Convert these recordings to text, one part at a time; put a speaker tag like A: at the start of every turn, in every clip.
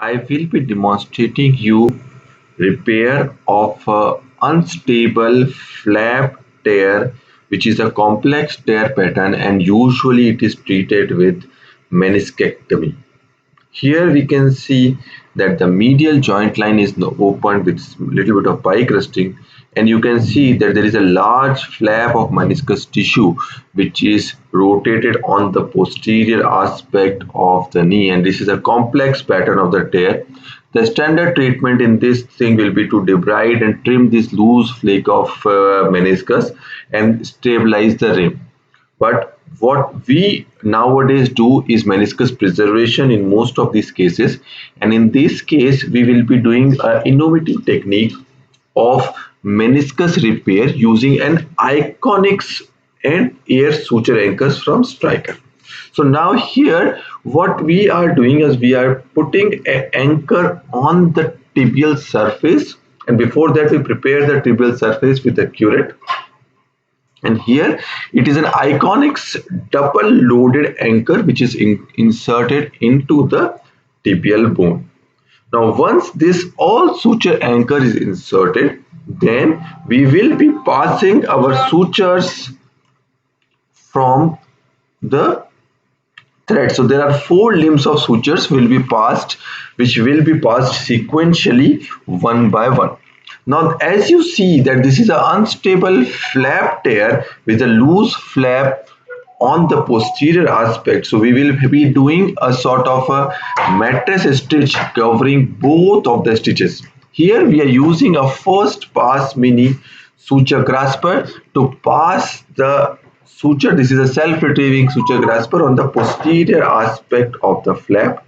A: I will be demonstrating you repair of a unstable flap tear, which is a complex tear pattern, and usually it is treated with meniscectomy. Here we can see that the medial joint line is opened with little bit of pie crusting, and you can see that there is a large flap of meniscus tissue which is rotated on the posterior aspect of the knee, and this is a complex pattern of the tear. The standard treatment in this thing will be to debride and trim this loose flake of meniscus and stabilize the rim. But what we nowadays do is meniscus preservation in most of these cases, and in this case we will be doing an innovative technique of meniscus repair using an Iconics and air suture anchors from Stryker. So now here what we are doing is we are putting an anchor on the tibial surface, and before that we prepare the tibial surface with a curette, and here it is an Iconics double loaded anchor which is inserted into the tibial bone. Now once this all suture anchor is inserted, then we will be passing our sutures from the thread. So there are 4 limbs of sutures will be passed, which will be passed sequentially one by one. Now as you see that this is an unstable flap tear with a loose flap on the posterior aspect, so we will be doing a sort of a mattress stitch covering both of the stitches. Here we are using a first pass mini suture grasper to pass the suture. This is a self-retrieving suture grasper on the posterior aspect of the flap.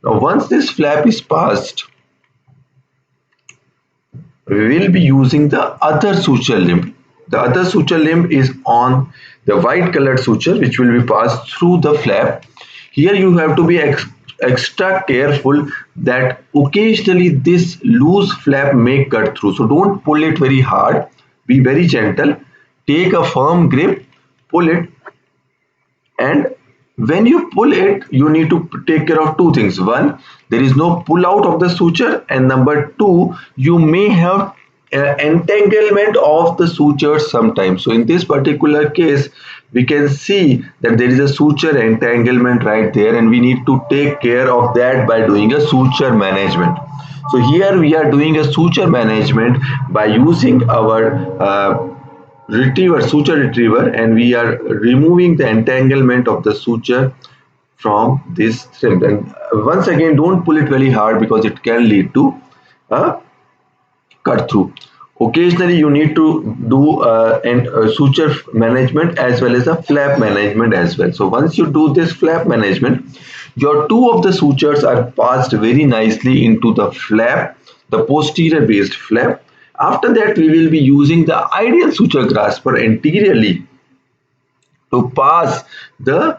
A: Now once this flap is passed, we will be using the other suture limb. The other suture limb is on the white colored suture which will be passed through the flap. Here you have to be extra careful that occasionally this loose flap may cut through. So don't pull it very hard. Be very gentle. Take a firm grip, pull it, and when you pull it, you need to take care of 2 things. One, there is no pull out of the suture, and number 2, you may have entanglement of the sutures sometimes. So in this particular case, we can see that there is a suture entanglement right there, and we need to take care of that by doing a suture management. So here we are doing a suture management by using our suture retriever, and we are removing the entanglement of the suture from this thread. And once again, don't pull it very hard because it can lead to a cut through. Occasionally you need to do suture management as well as a flap management as well. So once you do this flap management, your 2 of the sutures are passed very nicely into the flap, the posterior based flap. After that, we will be using the ideal suture grasper anteriorly to pass the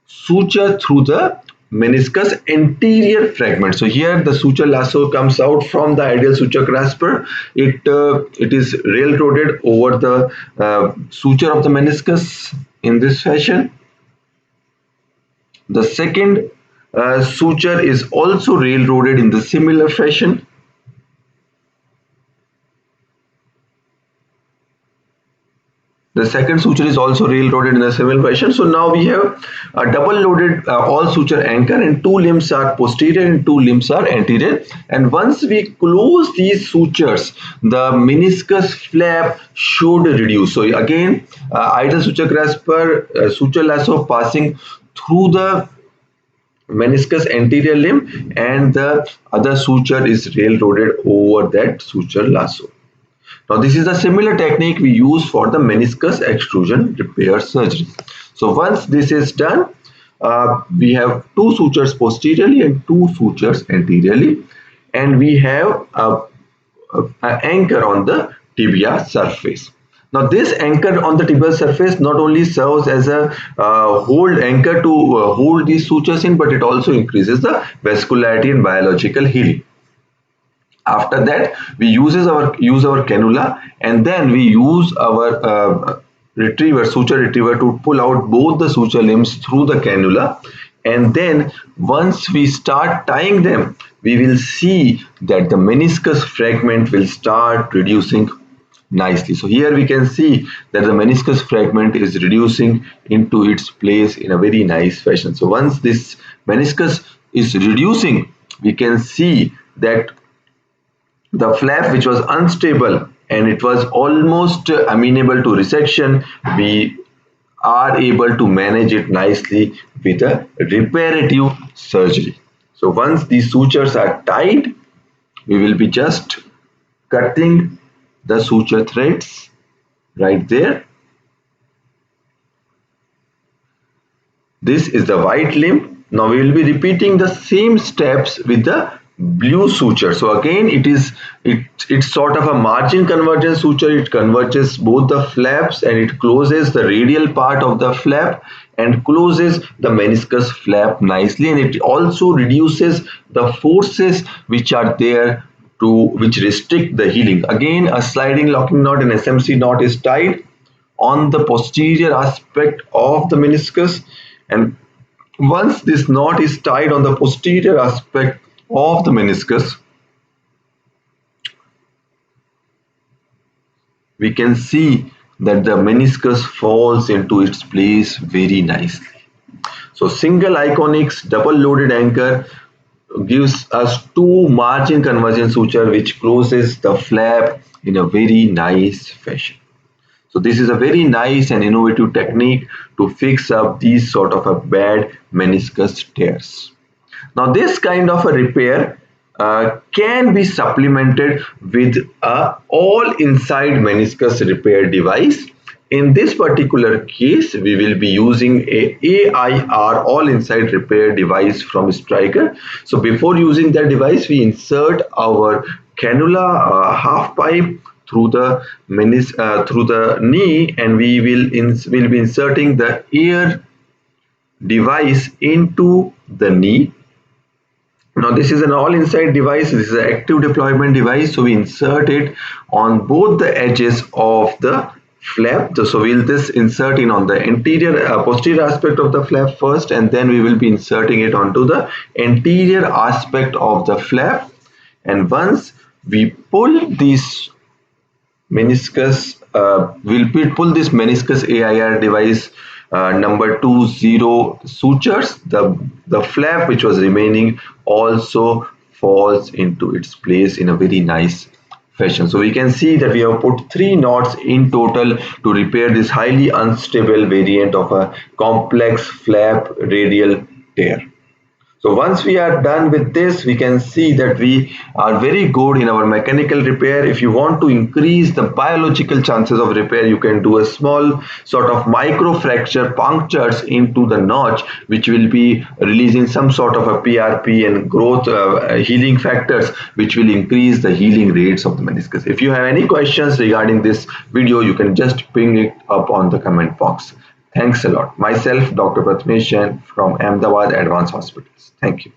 A: suture through the meniscus anterior fragment. So here the suture lasso comes out from the ideal suture grasper. It is railroaded over the suture of the meniscus in this fashion. The second suture is also railroaded in the similar fashion. The second suture is also railroaded in a similar fashion. So now we have a double loaded all suture anchor, and 2 limbs are posterior and 2 limbs are anterior. And once we close these sutures, the meniscus flap should reduce. So again, ideal suture grasper, suture lasso passing through the meniscus anterior limb, and the other suture is railroaded over that suture lasso. Now this is a similar technique we use for the meniscus extrusion repair surgery. So once this is done, we have 2 sutures posteriorly and 2 sutures anteriorly, and we have an anchor on the tibia surface. Now this anchor on the tibial surface not only serves as a hold anchor to hold these sutures in, but it also increases the vascularity and biological healing. After that, we use our cannula, and then we use our suture retriever to pull out both the suture limbs through the cannula, and then once we start tying them, we will see that the meniscus fragment will start reducing nicely. So here we can see that the meniscus fragment is reducing into its place in a very nice fashion. So once this meniscus is reducing, we can see that the flap, which was unstable and it was almost amenable to resection, we are able to manage it nicely with a reparative surgery. So once these sutures are tied, we will be just cutting the suture threads right there. This is the white limb. Now we will be repeating the same steps with the blue suture. So again, it's sort of a margin convergence suture. It converges both the flaps and it closes the radial part of the flap and closes the meniscus flap nicely, and it also reduces the forces which are there which restrict the healing. Again, a sliding locking knot and SMC knot is tied on the posterior aspect of the meniscus, and once this knot is tied on the posterior aspect of the meniscus, we can see that the meniscus falls into its place very nicely. So single Iconics double loaded anchor gives us two margin convergence suture which closes the flap in a very nice fashion. So this is a very nice and innovative technique to fix up these sort of a bad meniscus tears. Now this kind of a repair can be supplemented with a all inside meniscus repair device. In this particular case, we will be using a AIR all inside repair device from Stryker. So before using that device, we insert our cannula half pipe through the through the knee, and we will be inserting the ear device into the knee. Now this is an all inside device. This is an active deployment device, so we insert it on both the edges of the flap. So we'll this insert in on the anterior posterior aspect of the flap first, and then we will be inserting it onto the anterior aspect of the flap. And once we pull this meniscus, we'll pull this meniscus AIR device number 20 sutures, the flap which was remaining also falls into its place in a very nice fashion. So we can see that we have put 3 knots in total to repair this highly unstable variant of a complex flap radial tear. So once we are done with this, we can see that we are very good in our mechanical repair. If you want to increase the biological chances of repair, you can do a small sort of micro fracture punctures into the notch, which will be releasing some sort of a PRP and growth healing factors, which will increase the healing rates of the meniscus. If you have any questions regarding this video, you can just ping it up on the comment box. Thanks a lot. Myself, Dr. Prathamesh Jain from Ahmedabad Advanced Hospitals. Thank you.